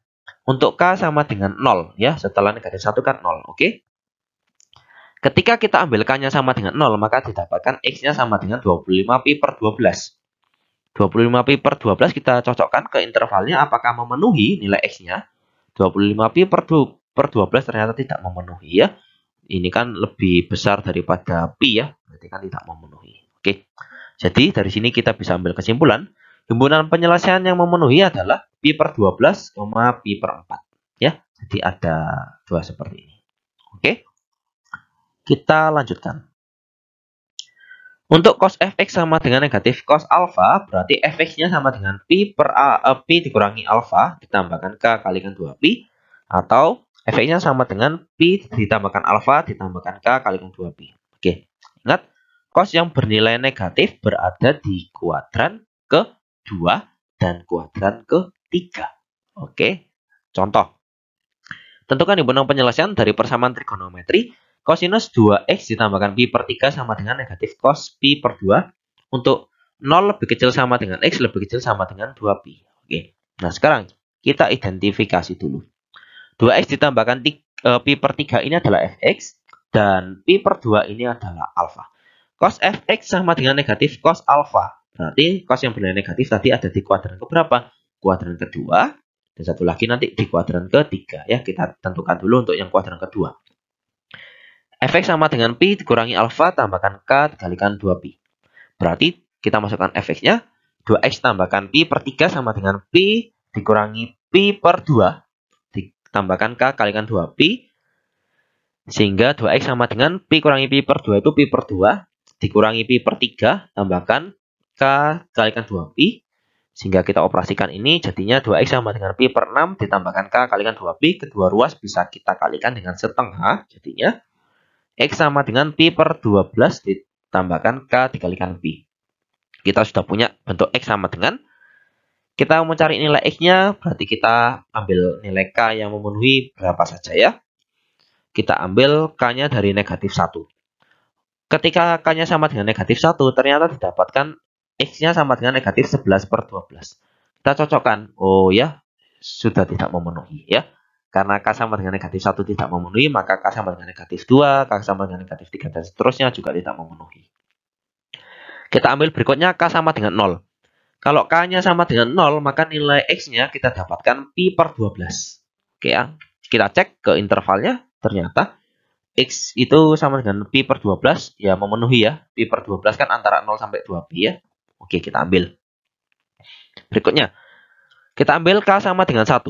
Untuk K sama dengan 0, ya setelah negatif 1 kan 0, oke. Ketika kita ambil K-nya sama dengan 0, maka didapatkan X-nya sama dengan 25 pi per 12. 25 pi per 12 kita cocokkan ke intervalnya apakah memenuhi nilai X-nya. 25 pi per 12 ternyata tidak memenuhi ya. Ini kan lebih besar daripada pi ya, berarti kan tidak memenuhi. Oke, jadi dari sini kita bisa ambil kesimpulan. Himpunan penyelesaian yang memenuhi adalah pi per 12, pi per 4. Ya, jadi ada dua seperti ini. Oke. Kita lanjutkan. Untuk cos fx sama dengan negatif cos alfa, berarti fx-nya sama dengan pi per pi dikurangi alfa ditambahkan k kalikan 2pi, atau fx-nya sama dengan pi ditambahkan alfa ditambahkan k kalikan 2pi. Oke, ingat cos yang bernilai negatif berada di kuadran ke-2 dan kuadran ke-3. Oke, contoh. Tentukan himpunan penyelesaian dari persamaan trigonometri. Kosinus 2x ditambahkan pi per 3 sama dengan negatif cos pi per 2 untuk 0 lebih kecil sama dengan x lebih kecil sama dengan 2pi. Oke. Nah, sekarang kita identifikasi dulu. 2x ditambahkan pi per 3 ini adalah fx dan pi per 2 ini adalah alfa. Cos fx sama dengan negatif cos alfa. Berarti cos yang bernilai negatif tadi ada di kuadran keberapa? Kuadran kedua. Dan satu lagi nanti di kuadran ketiga ya. Kita tentukan dulu untuk yang kuadran kedua. Fx sama dengan pi dikurangi alfa tambahkan k dikalikan 2pi. Berarti kita masukkan fx-nya 2x tambahkan pi per 3 sama dengan pi dikurangi pi per 2 tambahkan K kalikan 2Pi. Sehingga 2X sama dengan Pi kurangi Pi per 2 itu Pi per 2. Dikurangi Pi per 3. Tambahkan K kalikan 2Pi. Sehingga kita operasikan ini jadinya 2X sama dengan Pi per 6. Ditambahkan K kalikan 2Pi. Kedua ruas bisa kita kalikan dengan setengah. Jadinya X sama dengan Pi per 12 ditambahkan K dikalikan Pi. Kita sudah punya bentuk X sama dengan. Kita mau cari nilai X-nya, berarti kita ambil nilai K yang memenuhi berapa saja ya. Kita ambil K-nya dari negatif 1. Ketika K-nya sama dengan negatif 1, ternyata didapatkan X-nya sama dengan negatif 11 per 12. Kita cocokkan, oh ya, sudah tidak memenuhi ya. Karena K sama dengan negatif 1 tidak memenuhi, maka K sama dengan negatif 2, K sama dengan negatif 3, dan seterusnya juga tidak memenuhi. Kita ambil berikutnya K sama dengan 0. Kalau K-nya sama dengan 0, maka nilai X-nya kita dapatkan Pi per 12. Oke ya, kita cek ke intervalnya, ternyata X itu sama dengan Pi per 12, ya memenuhi ya. Pi per 12 kan antara 0 sampai 2Pi ya. Oke, kita ambil. Berikutnya, kita ambil K sama dengan 1.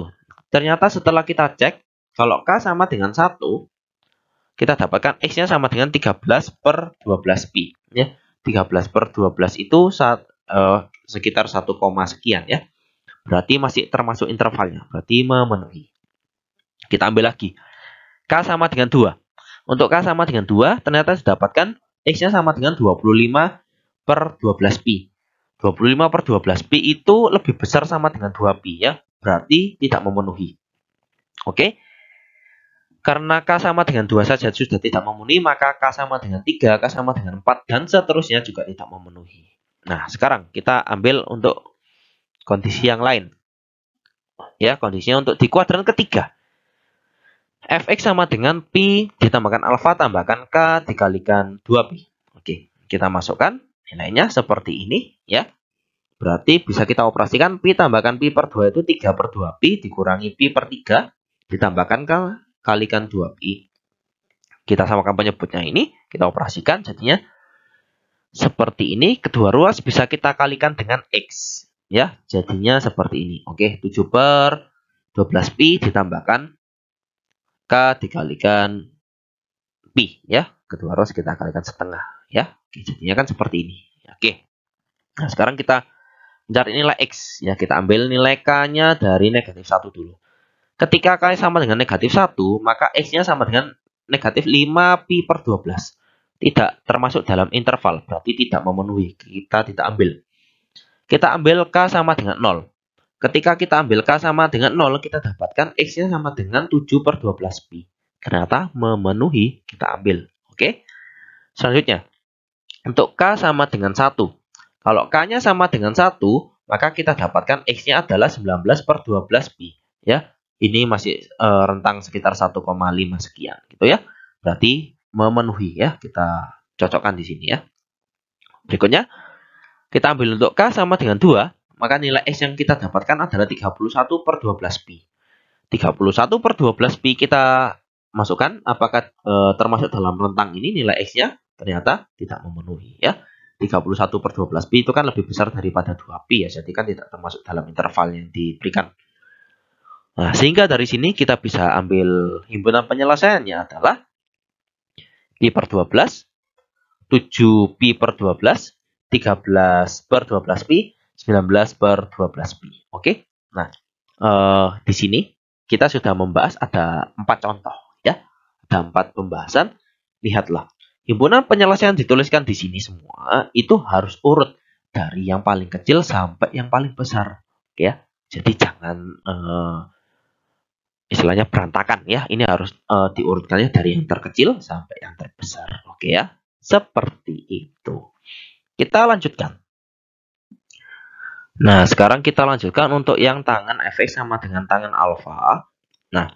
Ternyata setelah kita cek, kalau K sama dengan 1, kita dapatkan X-nya sama dengan 13 per 12Pi. Ya. 13 per 12 itu sekitar 1, sekian ya. Berarti masih termasuk intervalnya. Berarti memenuhi. Kita ambil lagi. K sama dengan 2. Untuk K sama dengan 2, ternyata didapatkan X-nya sama dengan 25 per 12Pi. 25 per 12Pi itu lebih besar sama dengan 2Pi ya. Berarti tidak memenuhi. Oke. Karena K sama dengan 2 saja sudah tidak memenuhi, maka K sama dengan 3, K sama dengan 4, dan seterusnya juga tidak memenuhi. Nah, sekarang kita ambil untuk kondisi yang lain. Ya, kondisinya untuk di kuadran ketiga. Fx sama dengan Pi ditambahkan alfa tambahkan K dikalikan 2Pi. Oke, kita masukkan nilainya seperti ini ya. Berarti bisa kita operasikan Pi tambahkan Pi per 2 itu 3 per 2Pi dikurangi Pi per 3 ditambahkan K kalikan 2Pi. Kita samakan penyebutnya ini, kita operasikan jadinya seperti ini. Kedua ruas bisa kita kalikan dengan X. Ya, jadinya seperti ini. Oke, 7 per 12Pi ditambahkan K dikalikan Pi. Ya, kedua ruas kita kalikan setengah. Ya, oke, jadinya kan seperti ini. Oke, nah sekarang kita mencari nilai X. Ya, kita ambil nilai K-nya dari negatif 1 dulu. Ketika K sama dengan negatif 1, maka X-nya sama dengan negatif 5Pi per 12. Tidak termasuk dalam interval, berarti tidak memenuhi. Kita tidak ambil. Kita ambil K sama dengan 0. Ketika kita ambil K sama dengan 0, kita dapatkan X-nya sama dengan 7 per 12Pi. Ternyata memenuhi, kita ambil. Oke. Selanjutnya, untuk K sama dengan 1. Kalau K-nya sama dengan 1, maka kita dapatkan X-nya adalah 19 per 12Pi. Ya. Ini masih rentang sekitar 1,5 sekian gitu ya. Berarti memenuhi ya. Kita cocokkan di sini ya. Berikutnya kita ambil untuk K sama dengan 2, maka nilai X yang kita dapatkan adalah 31 per 12Pi. 31 per 12Pi kita masukkan apakah termasuk dalam rentang ini nilai X-nya? Ternyata tidak memenuhi ya. 31 per 12Pi itu kan lebih besar daripada 2Pi ya. Jadi kan tidak termasuk dalam interval yang diberikan. Nah, sehingga dari sini kita bisa ambil himpunan penyelesaiannya adalah Pi per 12, 7Pi per 12, 13 per 12Pi, 19 per 12Pi. Oke, nah di sini kita sudah membahas ada 4 contoh ya. Ada 4 pembahasan. Lihatlah, himpunan penyelesaian dituliskan di sini semua itu harus urut dari yang paling kecil sampai yang paling besar. Oke ya, jadi jangan istilahnya berantakan ya. Ini harus diurutkannya dari yang terkecil sampai yang terbesar. Oke ya. Seperti itu. Kita lanjutkan. Nah, sekarang kita lanjutkan untuk yang tangan Fx sama dengan tangan alfa. Nah,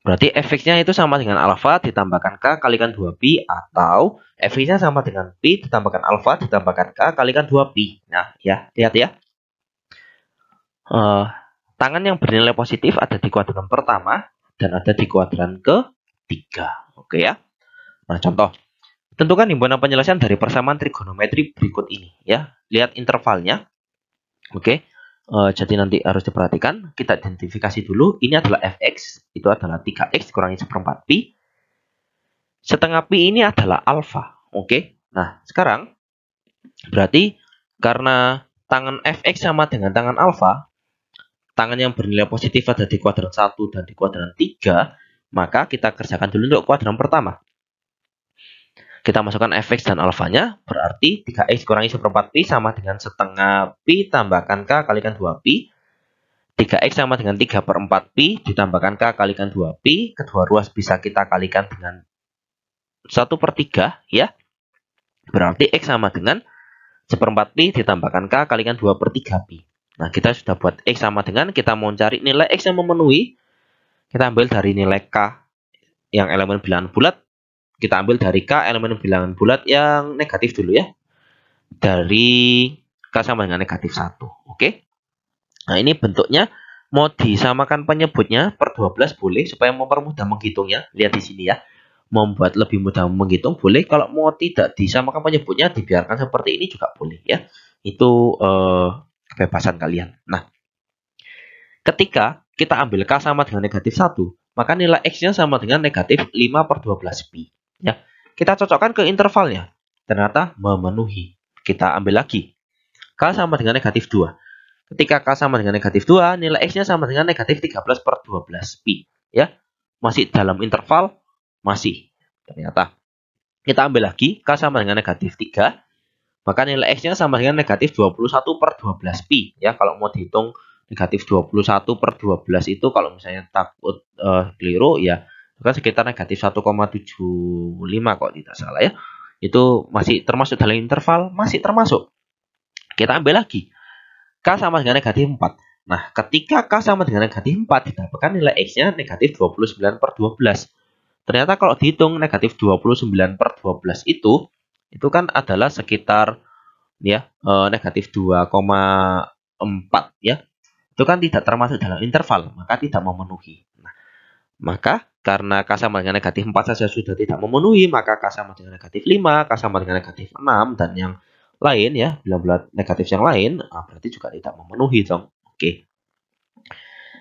berarti Fx-nya itu sama dengan alfa ditambahkan K kalikan 2Pi atau Fx-nya sama dengan Pi ditambahkan alfa ditambahkan K kalikan 2Pi. Nah, ya, lihat ya. Tangan yang bernilai positif ada di kuadran pertama dan ada di kuadran ketiga. Oke ya. Nah, contoh. Tentukan himpunan penyelesaian dari persamaan trigonometri berikut ini ya. Lihat intervalnya. Oke. Jadi nanti harus diperhatikan. Kita identifikasi dulu. Ini adalah fx. Itu adalah 3x kurangi 1/4 pi. Setengah pi ini adalah alfa. Oke. Nah, sekarang berarti karena tangan fx sama dengan tangan alfa, tangan yang bernilai positif ada di kuadran 1 dan di kuadran 3, maka kita kerjakan dulu untuk kuadran pertama. Kita masukkan fx dan alfanya, berarti 3x kurangi 1/4 pi sama dengan setengah pi tambahkan k kalikan 2 pi. 3x sama dengan 3/4 pi ditambahkan k kalikan 2 pi. Kedua ruas bisa kita kalikan dengan 1/3 ya. Berarti x sama dengan 1/4 pi ditambahkan k kalikan 2/3 pi. Nah, kita sudah buat x sama dengan, kita mau cari nilai x yang memenuhi. Kita ambil dari nilai k yang elemen bilangan bulat. Kita ambil dari k elemen bilangan bulat yang negatif dulu ya. Dari k sama dengan negatif 1. Oke. Nah, ini bentuknya mau disamakan penyebutnya per 12 boleh supaya mempermudah menghitungnya. Lihat di sini ya. Membuat lebih mudah menghitung boleh. Kalau mau tidak disamakan penyebutnya dibiarkan seperti ini juga boleh ya. Itu kebebasan kalian. Nah, ketika kita ambil k sama dengan negatif 1, maka nilai x-nya sama dengan negatif 5/12 pi. Ya, kita cocokkan ke intervalnya. Ternyata memenuhi. Kita ambil lagi. K sama dengan negatif 2. Ketika K sama dengan negatif 2, nilai X-nya sama dengan negatif 13/12 pi. Ya, masih dalam interval, masih. Ternyata. Kita ambil lagi, K sama dengan negatif 3. Maka nilai X-nya sama dengan negatif 21/12 pi. Ya, kalau mau dihitung negatif 21/12 itu kalau misalnya takut keliru ya, kan sekitar negatif 1,75 kok tidak salah ya. Itu masih termasuk dalam interval, masih termasuk. Kita ambil lagi. K sama dengan negatif 4. Nah, ketika K sama dengan negatif 4, didapatkan nilai X-nya negatif 29/12. Ternyata kalau dihitung negatif 29/12 itu kan adalah sekitar ya negatif 2,4 ya. Itu kan tidak termasuk dalam interval, maka tidak memenuhi. Nah, maka karena K sama dengan negatif 4 saja sudah tidak memenuhi, maka K sama dengan negatif 5, K sama dengan negatif 6, dan yang lain ya, bilang-bilang negatif yang lain, berarti juga tidak memenuhi dong. Oke.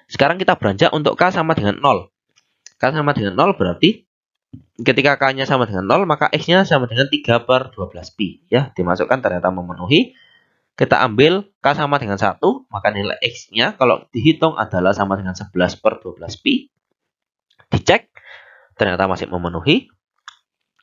Sekarang kita beranjak untuk K sama dengan 0. K sama dengan 0 berarti ketika K-nya sama dengan 0, maka X-nya sama dengan 3/12 pi. Ya, dimasukkan ternyata memenuhi. Kita ambil K sama dengan 1, maka nilai X-nya kalau dihitung adalah sama dengan 11/12 pi. Dicek, ternyata masih memenuhi.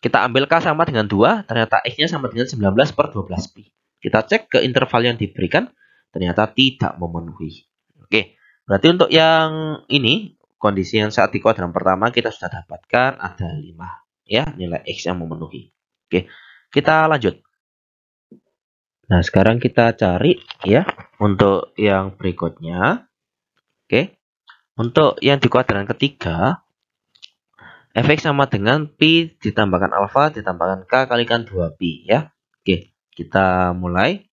Kita ambil K sama dengan 2, ternyata X-nya sama dengan 19/12 pi. Kita cek ke interval yang diberikan, ternyata tidak memenuhi. Oke, berarti untuk yang ini, kondisi yang saat di kuadran pertama kita sudah dapatkan ada 5. Ya, nilai X yang memenuhi. Oke, kita lanjut. Nah, sekarang kita cari ya untuk yang berikutnya. Oke, untuk yang di kuadran ketiga, fx sama dengan pi ditambahkan alfa ditambahkan k kalikan 2 pi ya. Oke, kita mulai.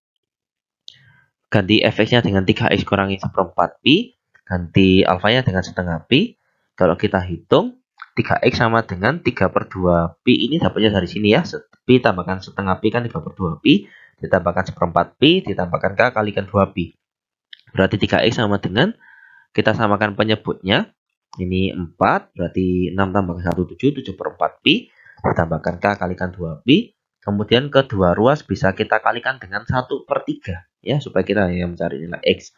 Ganti fx-nya dengan 3x kurangi 1/4 pi, ganti alfanya dengan setengah pi. Kalau kita hitung 3x sama dengan 3/2 pi, ini dapatnya dari sini ya. Pi tambahkan setengah pi kan 3/2 pi, ditambahkan 1/4 pi, ditambahkan k kalikan 2 pi. Berarti 3x sama dengan, kita samakan penyebutnya. Ini 4, berarti 6 tambah 1, 7, 7/4 pi, ditambahkan K kalikan 2 pi. Kemudian kedua ruas bisa kita kalikan dengan 1/3, ya, supaya kita hanya mencari nilai X.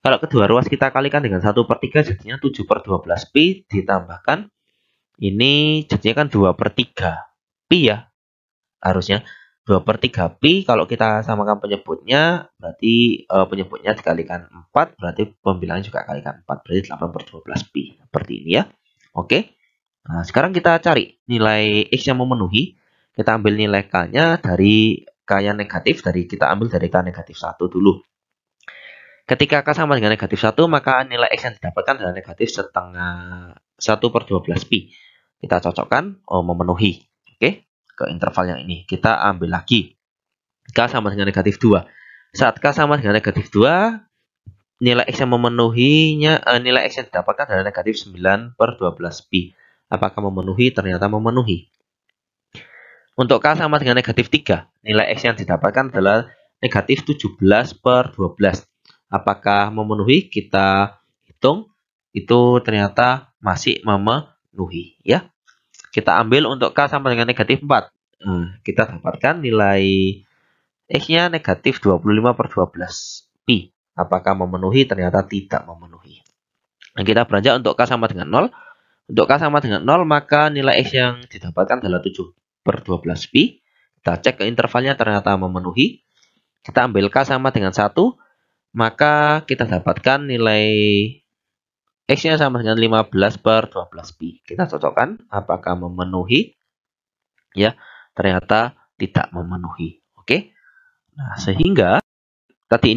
Kalau kedua ruas kita kalikan dengan 1/3, jadinya 7/12 pi, ditambahkan, ini jadinya kan 2/3 pi ya, harusnya. 2/3 pi, kalau kita samakan penyebutnya, berarti penyebutnya dikalikan 4, berarti pembilangan juga kalikan 4, berarti 8/12 pi. Seperti ini ya. Oke. Nah, sekarang kita cari nilai X yang memenuhi. Kita ambil nilai K-nya dari K yang negatif, kita ambil dari K negatif 1 dulu. Ketika K sama dengan negatif 1, maka nilai X yang didapatkan adalah negatif setengah 1/12 pi. Kita cocokkan, memenuhi. Oke. Ke interval yang ini. Kita ambil lagi. K sama dengan negatif 2. Saat K sama dengan negatif 2, nilai X yang memenuhinya, nilai X yang didapatkan adalah negatif 9/12 pi. Apakah memenuhi? Ternyata memenuhi. Untuk K sama dengan negatif 3, nilai X yang didapatkan adalah negatif 17/12. Apakah memenuhi? Kita hitung. Itu ternyata masih memenuhi. Ya. Kita ambil untuk K sama dengan negatif 4. Kita dapatkan nilai X-nya negatif 25/12 Pi. Apakah memenuhi? Ternyata tidak memenuhi. Nah, kita beranjak untuk K sama dengan 0. Untuk K sama dengan 0, maka nilai X yang didapatkan adalah 7/12 Pi. Kita cek ke intervalnya, ternyata memenuhi. Kita ambil K sama dengan 1, maka kita dapatkan nilai X-nya sama dengan 15/12 Pi. Kita cocokkan apakah memenuhi. Ya, ternyata tidak memenuhi. Oke. Nah, sehingga tadi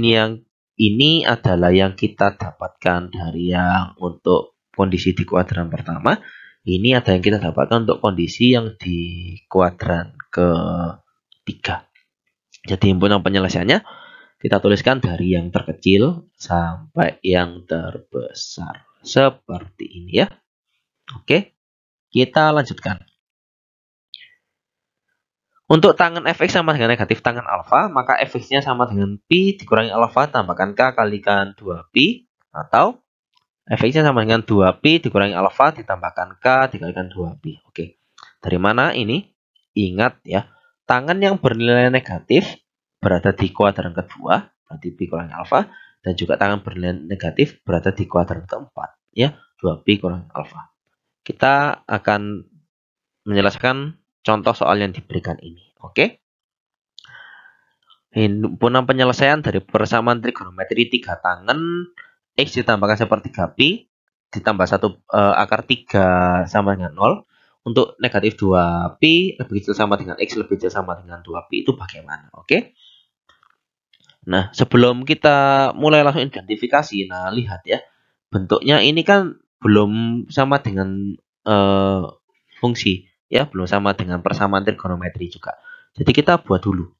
ini adalah yang kita dapatkan dari yang untuk kondisi di kuadran pertama. Ini ada yang kita dapatkan untuk kondisi yang di kuadran ketiga. Jadi himpunan penyelesaiannya kita tuliskan dari yang terkecil sampai yang terbesar. Seperti ini ya. Oke, kita lanjutkan. Untuk tangen fx sama dengan negatif tangen alfa, maka fx-nya sama dengan pi dikurangi alfa tambahkan k kalikan 2pi, atau fx-nya sama dengan 2pi dikurangi alfa ditambahkan k dikalikan 2pi. Oke, dari mana ini? Ingat ya, tangen yang bernilai negatif berada di kuadran kedua, berarti pi kurangi alfa, dan juga tangen bernilai negatif berada di kuadran keempat, ya, 2pi kurangi alfa. Kita akan menyelesaikan contoh soal yang diberikan ini. Oke. Himpunan penyelesaian dari persamaan trigonometri 3 tangen X ditambahkan sepertiga pi ditambah 1 akar 3 sama dengan 0. Untuk negatif 2pi lebih kecil sama dengan X lebih kecil sama dengan 2pi itu bagaimana? Oke. Nah, sebelum kita mulai langsung identifikasi, nah lihat ya. Bentuknya ini kan belum sama dengan fungsi. Ya, belum sama dengan persamaan trigonometri juga. Jadi kita buat dulu.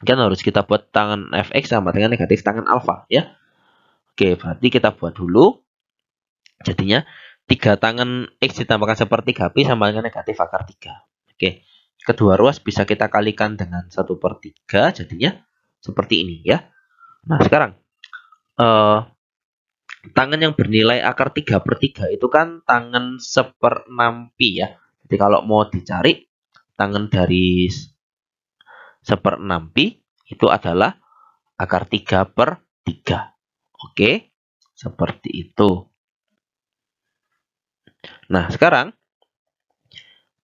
Kan harus kita buat tangen fx sama dengan negatif tangen alfa ya. Oke, berarti kita buat dulu. Jadinya 3 tangen x ditambahkan sepertiga pi sama dengan negatif akar 3. Oke. Kedua ruas bisa kita kalikan dengan 1/3, jadinya seperti ini ya. Nah, sekarang tangen yang bernilai akar 3/3 itu kan tangen 1/6 pi ya. Jadi kalau mau dicari tangen dari 1/6 pi itu adalah akar 3/3. Oke, seperti itu. Nah, sekarang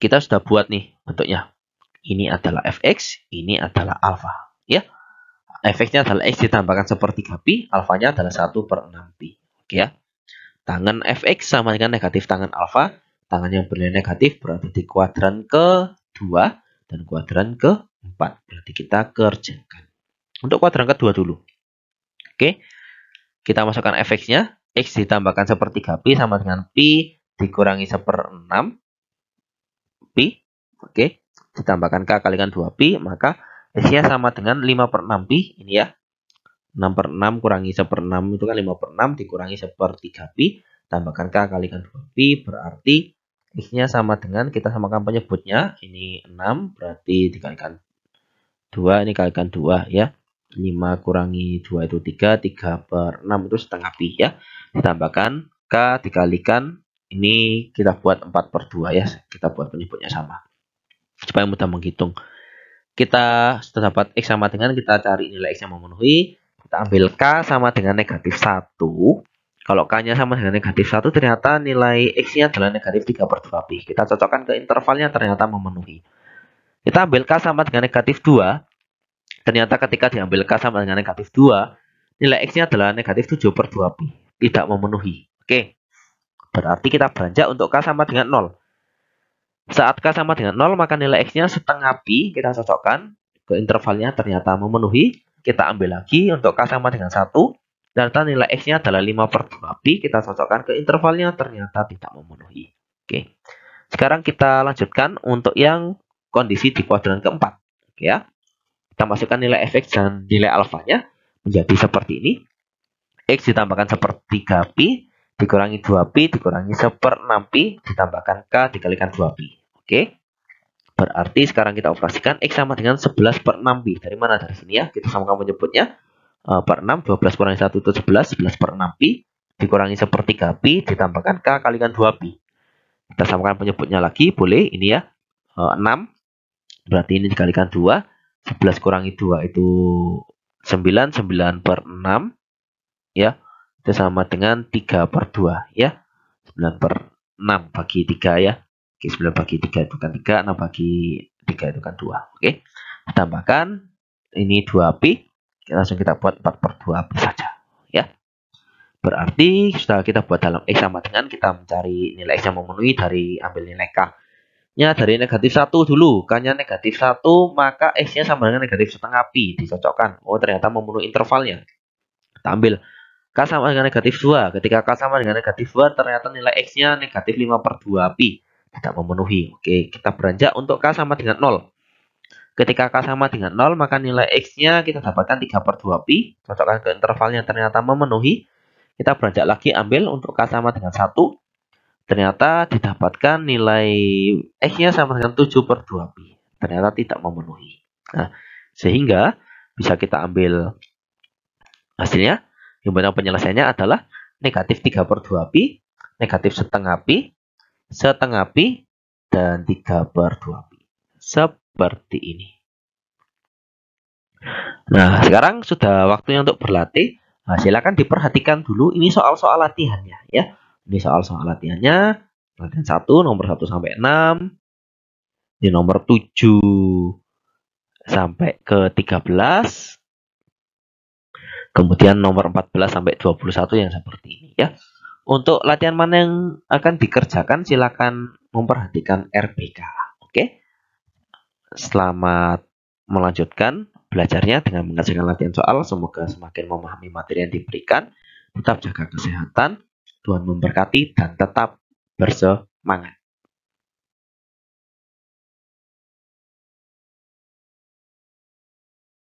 kita sudah buat nih bentuknya. Ini adalah fx, ini adalah alfa. Ya, fx-nya adalah x ditambahkan sepertiga pi, alfanya adalah 1/6 pi. Oke ya. Tangen fx sama dengan negatif tangen alfa. Tangen yang bernilai negatif berada di kuadran kedua dan kuadran keempat. Berarti kita kerjakan. Untuk kuadran kedua dulu. Oke. Kita masukkan fx-nya. X ditambahkan sepertiga pi sama dengan pi dikurangi 1/6 pi. Oke. Ditambahkan k kalikan 2pi. Maka x-nya sama dengan 5/6 pi. Ini ya. 6/6 kurangi 1/6 itu kan 5/6 dikurangi sepertiga pi. Tambahkan k kalikan 2pi. Berarti x-nya sama dengan, kita samakan penyebutnya, ini 6 berarti dikalikan 2, ini kalikan 2 ya. 5 kurangi 2 itu 3, 3/6 itu setengah pi ya. Ditambahkan k dikalikan, ini kita buat 4/2 ya. Kita buat penyebutnya sama supaya mudah menghitung. Kita sudah dapat x sama dengan, kita cari nilai x yang memenuhi. Kita ambil k sama dengan negatif 1. Kalau k-nya sama dengan negatif 1, ternyata nilai x-nya adalah negatif 3/2 pi. Kita cocokkan ke intervalnya, ternyata memenuhi. Kita ambil k sama dengan negatif 2. Ternyata ketika diambil k sama dengan negatif 2, nilai x-nya adalah negatif 7/2 pi. Tidak memenuhi. Oke. Berarti kita beranjak untuk k sama dengan 0. Saat k sama dengan 0, maka nilai x-nya setengah pi. Kita cocokkan ke intervalnya, ternyata memenuhi. Kita ambil lagi untuk k sama dengan 1. Ternyata nilai x-nya adalah 5/2 pi. Kita cocokkan ke intervalnya, ternyata tidak memenuhi. Oke. Sekarang kita lanjutkan untuk yang kondisi di kuadran keempat. Oke ya. Kita masukkan nilai fx dan nilai alfanya menjadi seperti ini. X ditambahkan sepertiga pi dikurangi 2pi dikurangi 1/6 pi ditambahkan k dikalikan 2pi. Oke. Berarti sekarang kita operasikan x sama dengan 11/6 pi. Dari mana? Dari sini ya. Kita samakan penyebutnya. per 6, 12 kurangi 1 itu 11, 11 per 6 pi, dikurangi sepertiga pi, ditambahkan K kalikan 2 pi. Kita samakan penyebutnya lagi, boleh, ini ya, 6, berarti ini dikalikan 2, 11 kurangi 2 itu 9, 9 per 6, ya, itu sama dengan 3 per 2, ya, 9 per 6 bagi 3 ya. Oke, 9 bagi 3 itu kan 3, 6 bagi 3 itu kan 2. Oke, ditambahkan ini 2pi, langsung kita buat 4 per 2pi saja. Ya, berarti sudah kita buat dalam X sama dengan kita mencari nilai X yang memenuhi dari ambil nilai K. Nya dari negatif 1 dulu, K-nya negatif 1, maka X-nya sama dengan negatif setengah pi, dicocokkan. Oh, ternyata memenuhi intervalnya. Kita ambil K sama dengan negatif 2. Ketika K sama dengan negatif 2, ternyata nilai X-nya negatif 5 per 2 pi. Tidak memenuhi. Oke, kita beranjak untuk K sama dengan 0. Ketika K sama dengan 0, maka nilai X-nya kita dapatkan 3 per 2 pi. Cocokkan ke intervalnya ternyata memenuhi. Kita beranjak lagi ambil untuk K sama dengan 1. Ternyata didapatkan nilai X-nya sama dengan 7 per 2 pi. Ternyata tidak memenuhi. Nah, sehingga bisa kita ambil hasilnya. Yang benar penyelesaiannya adalah negatif 3 per 2 pi, negatif setengah pi, dan 3 per 2 pi. Seperti ini. Nah, sekarang sudah waktunya untuk berlatih. Nah, silakan diperhatikan dulu. Ini soal-soal latihannya ya. Ini soal-soal latihannya. Latihan 1, nomor 1 sampai 6. Ini nomor 7 sampai ke 13. Kemudian nomor 14 sampai 21 yang seperti ini ya. Untuk latihan mana yang akan dikerjakan, silakan memperhatikan RPK. Oke. Selamat melanjutkan belajarnya dengan mengerjakan latihan soal. Semoga semakin memahami materi yang diberikan. Tetap jaga kesehatan. Tuhan memberkati dan tetap bersemangat.